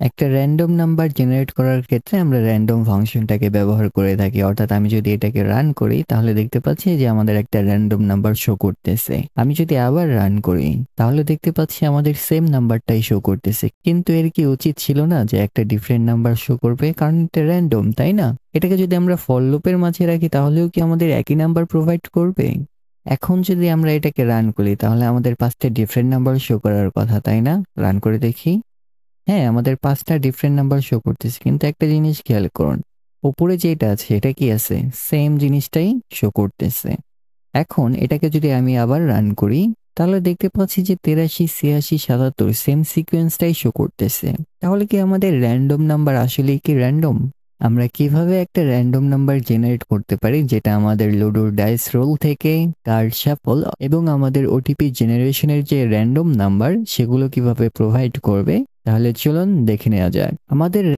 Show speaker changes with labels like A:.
A: একটা random number generate করার ক্ষেত্রে আমরা র‍্যান্ডম ফাংশনটাকে ব্যবহার করে থাকি। অর্থাৎ আমি যদি এটাকে রান করি তাহলে দেখতে পাচ্ছি যে আমাদের একটা র‍্যান্ডম নাম্বার শো করতেছে। আমি যদি আবার রান করি তাহলে দেখতে পাচ্ছি আমাদের সেম নাম্বারটাই শো করতেছে। কিন্তু এর কি উচিত ছিল না যে একটা ডিফারেন্ট নাম্বার শো করবে? কারণ এটা র‍্যান্ডম, তাই না? এটাকে যদি আমরা ফর লুপের মাঝে রাখি তাহলেও কি আমাদের একই নাম্বার প্রোভাইড করবে? এখন যদি আমরা এটাকে রান করি তাহলে আমাদের ৫টা ডিফারেন্ট নাম্বার শো করার কথা, তাই না? রান করে দেখি। হ্যাঁ, আমাদের ৫টা ডিফারেন্ট নাম্বার শো করতেছে। কিন্তু একটা জিনিস খেয়াল করুন। উপরে যেটা আছে এটা কি আছে? সেম জিনিসটাই শো করতেছে। এখন এটাকে যদি আমি আবার রান করি তাহলে দেখতে পাচ্ছি যে ৮৩, ৮৬, ৭৭ সেম সিকোয়েন্সটাই শো করতেছে। তাহলে কি আমাদের র‍্যান্ডম নাম্বার আসলেই কি র‍্যান্ডম? আমরা কিভাবে একটা র‍্যান্ডম নাম্বার জেনারেট করতে পারি যেটা আমাদের লুডোর ডাইস রোল থেকে কার্ড শাফল এবং আমাদের ওটিপি জেনারেশনের যে র‍্যান্ডম নাম্বার সেগুলো কিভাবে প্রোভাইড করবে? তাহলে চলুন দেখে নেওয়া যাক। আমাদের